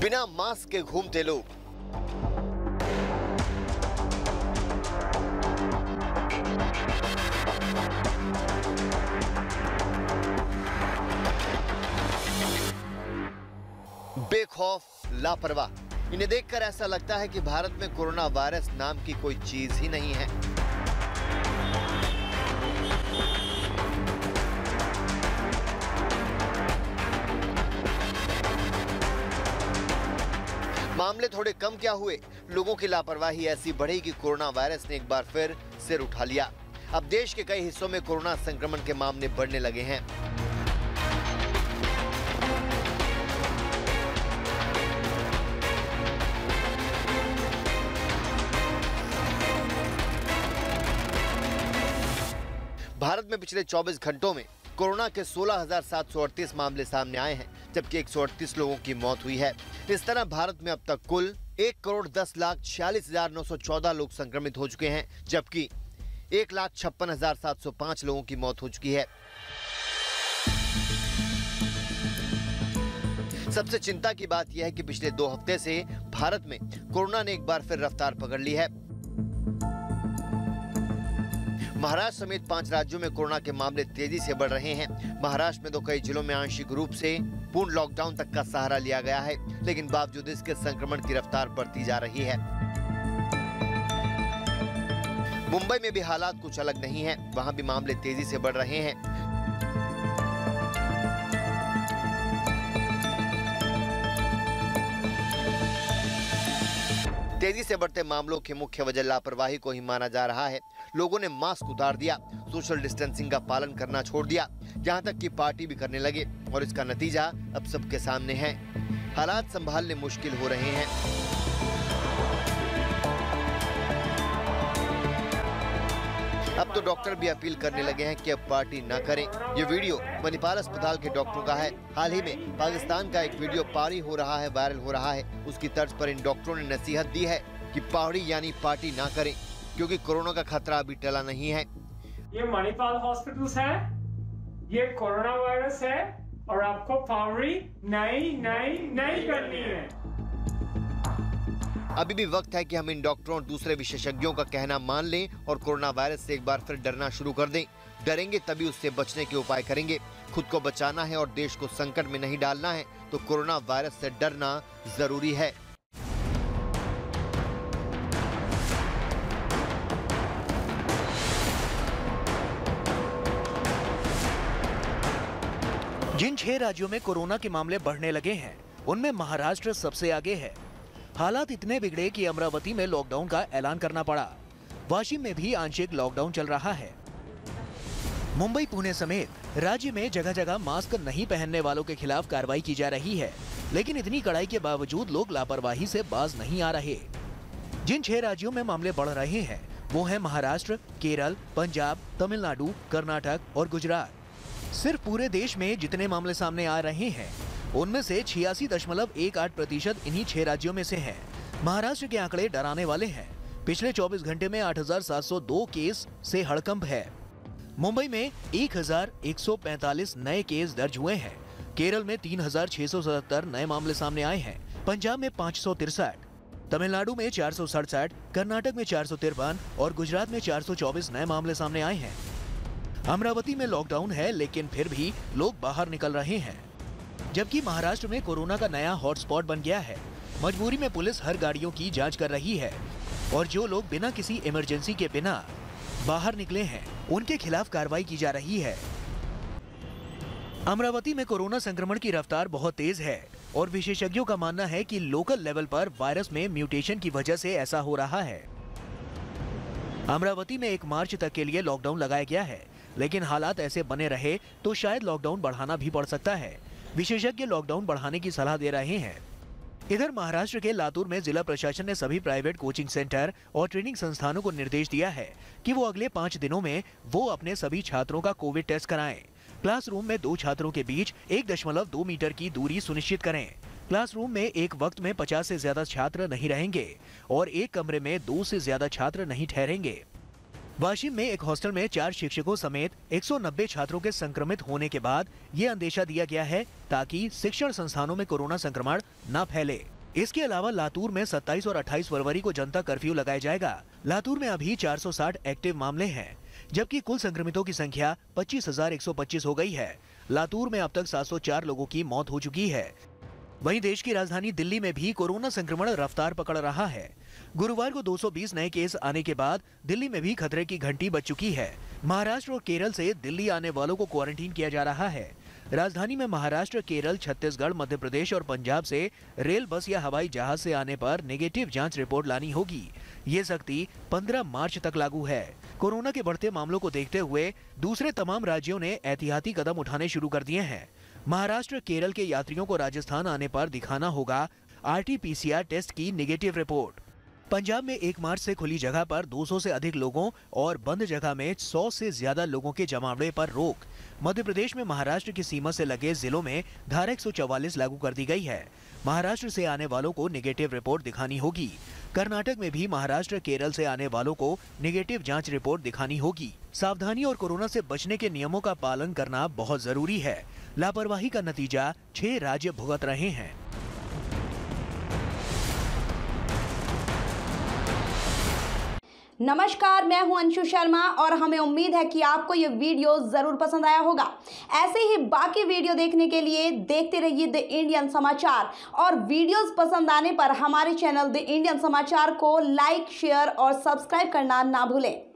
बिना मास्क के घूमते लोग। बेखौफ, लापरवाह। इन्हें देखकर ऐसा लगता है कि भारत में कोरोना वायरस नाम की कोई चीज ही नहीं है। मामले थोड़े कम क्या हुए, लोगों की लापरवाही ऐसी बढ़ी कि कोरोना वायरस ने एक बार फिर सिर उठा लिया। अब देश के कई हिस्सों में कोरोना संक्रमण के मामले बढ़ने लगे हैं। भारत में पिछले 24 घंटों में कोरोना के 16,738 मामले सामने आए हैं, जबकि 138 लोगों की मौत हुई है। इस तरह भारत में अब तक कुल 1,10,46,914 लोग संक्रमित हो चुके हैं, जबकि 1,56,705 लोगों की मौत हो चुकी है। सबसे चिंता की बात यह है कि पिछले 2 हफ्ते से भारत में कोरोना ने एक बार फिर रफ्तार पकड़ ली है। महाराष्ट्र समेत 5 राज्यों में कोरोना के मामले तेजी से बढ़ रहे हैं। महाराष्ट्र में तो कई जिलों में आंशिक रूप से पूर्ण लॉकडाउन तक का सहारा लिया गया है, लेकिन बावजूद इसके संक्रमण की रफ्तार बढ़ती जा रही है। मुंबई में भी हालात कुछ अलग नहीं है, वहां भी मामले तेजी से बढ़ रहे हैं। तेजी से बढ़ते मामलों की मुख्य वजह लापरवाही को ही माना जा रहा है। लोगों ने मास्क उतार दिया, सोशल डिस्टेंसिंग का पालन करना छोड़ दिया, यहाँ तक कि पार्टी भी करने लगे, और इसका नतीजा अब सबके सामने है। हालात संभालने मुश्किल हो रहे हैं। अब तो डॉक्टर भी अपील करने लगे हैं कि अब पार्टी न करें। ये वीडियो मणिपाल अस्पताल के डॉक्टरों का है। हाल ही में पाकिस्तान का एक वीडियो पारी हो रहा है, वायरल हो रहा है। उसकी तर्ज पर इन डॉक्टरों ने नसीहत दी है कि पहाड़ी यानी पार्टी ना करें, क्योंकि कोरोना का खतरा अभी टला नहीं है। ये मणिपाल हॉस्पिटल्स है, ये कोरोना वायरस है, और आपको पावरी नहीं करनी है। अभी भी वक्त है कि हम इन डॉक्टरों और दूसरे विशेषज्ञों का कहना मान लें और कोरोना वायरस से एक बार फिर डरना शुरू कर दें। डरेंगे तभी उससे बचने के उपाय करेंगे। खुद को बचाना है और देश को संकट में नहीं डालना है, तो कोरोना वायरस से डरना जरूरी है। जिन 6 राज्यों में कोरोना के मामले बढ़ने लगे हैं, उनमें महाराष्ट्र सबसे आगे है। हालात इतने बिगड़े कि अमरावती में लॉकडाउन का ऐलान करना पड़ा। वाशिम में भी आंशिक लॉकडाउन चल रहा है। मुंबई, पुणे समेत राज्य में जगह जगह मास्क नहीं पहनने वालों के खिलाफ कार्रवाई की जा रही है, लेकिन इतनी कड़ाई के बावजूद लोग लापरवाही से बाज नहीं आ रहे। जिन 6 राज्यों में मामले बढ़ रहे हैं वो हैं महाराष्ट्र, केरल, पंजाब, तमिलनाडु, कर्नाटक और गुजरात। सिर्फ पूरे देश में जितने मामले सामने आ रहे हैं उनमें से 86.18% इन्हीं 6 राज्यों में से हैं। महाराष्ट्र के आंकड़े डराने वाले हैं। पिछले 24 घंटे में 8,702 केस से हड़कंप है। मुंबई में 1,145 नए केस दर्ज हुए हैं। केरल में 3,677 नए मामले सामने आए हैं। पंजाब में 563, तमिलनाडु में 467, कर्नाटक में 453 और गुजरात में 424 नए मामले सामने आए हैं। अमरावती में लॉकडाउन है, लेकिन फिर भी लोग बाहर निकल रहे हैं। जबकि महाराष्ट्र में कोरोना का नया हॉटस्पॉट बन गया है। मजबूरी में पुलिस हर गाड़ियों की जांच कर रही है और जो लोग बिना किसी इमरजेंसी के बिना बाहर निकले हैं उनके खिलाफ कार्रवाई की जा रही है। अमरावती में कोरोना संक्रमण की रफ्तार बहुत तेज है और विशेषज्ञों का मानना है कि लोकल लेवल पर वायरस में म्यूटेशन की वजह से ऐसा हो रहा है। अमरावती में 1 मार्च तक के लिए लॉकडाउन लगाया गया है, लेकिन हालात ऐसे बने रहे तो शायद लॉकडाउन बढ़ाना भी पड़ सकता है। विशेषज्ञ लॉकडाउन बढ़ाने की सलाह दे रहे हैं। इधर महाराष्ट्र के लातूर में जिला प्रशासन ने सभी प्राइवेट कोचिंग सेंटर और ट्रेनिंग संस्थानों को निर्देश दिया है कि वो अगले 5 दिनों में वो अपने सभी छात्रों का कोविड टेस्ट कराएं। क्लासरूम में 2 छात्रों के बीच 1.2 मीटर की दूरी सुनिश्चित करें। क्लासरूम में एक वक्त में 50 से ज्यादा छात्र नहीं रहेंगे और एक कमरे में 2 से ज्यादा छात्र नहीं ठहरेंगे। वाशिम में एक हॉस्टल में 4 शिक्षकों समेत 190 छात्रों के संक्रमित होने के बाद ये अंदेशा दिया गया है ताकि शिक्षण संस्थानों में कोरोना संक्रमण न फैले। इसके अलावा लातूर में 27 और 28 फरवरी को जनता कर्फ्यू लगाया जाएगा। लातूर में अभी 460 एक्टिव मामले हैं, जबकि कुल संक्रमितों की संख्या 25,125 हो गई है। लातूर में अब तक 704 लोगों की मौत हो चुकी है। वहीं देश की राजधानी दिल्ली में भी कोरोना संक्रमण रफ्तार पकड़ रहा है। गुरुवार को 220 नए केस आने के बाद दिल्ली में भी खतरे की घंटी बज चुकी है। महाराष्ट्र और केरल से दिल्ली आने वालों को क्वारंटीन किया जा रहा है। राजधानी में महाराष्ट्र, केरल, छत्तीसगढ़, मध्य प्रदेश और पंजाब से रेल, बस या हवाई जहाज से आने पर नेगेटिव जांच रिपोर्ट लानी होगी। ये सख्ती 15 मार्च तक लागू है। कोरोना के बढ़ते मामलों को देखते हुए दूसरे तमाम राज्यों ने एहतियाती कदम उठाने शुरू कर दिए हैं। महाराष्ट्र, केरल के यात्रियों को राजस्थान आने पर दिखाना होगा RT-PCR टेस्ट की नेगेटिव रिपोर्ट। पंजाब में 1 मार्च से खुली जगह पर 200 से अधिक लोगों और बंद जगह में 100 से ज्यादा लोगों के जमावड़े पर रोक। मध्य प्रदेश में महाराष्ट्र की सीमा से लगे जिलों में धारा 144 लागू कर दी गई है। महाराष्ट्र से आने वालों को नेगेटिव रिपोर्ट दिखानी होगी। कर्नाटक में भी महाराष्ट्र, केरल से आने वालों को नेगेटिव जांच रिपोर्ट दिखानी होगी। सावधानी और कोरोना से बचने के नियमों का पालन करना बहुत जरूरी है। लापरवाही का नतीजा 6 राज्य भुगत रहे हैं। नमस्कार, मैं हूं अंशु शर्मा और हमें उम्मीद है कि आपको ये वीडियो जरूर पसंद आया होगा। ऐसे ही बाकी वीडियो देखने के लिए देखते रहिए द इंडियन समाचार और वीडियोस पसंद आने पर हमारे चैनल द इंडियन समाचार को लाइक, शेयर और सब्सक्राइब करना ना भूलें।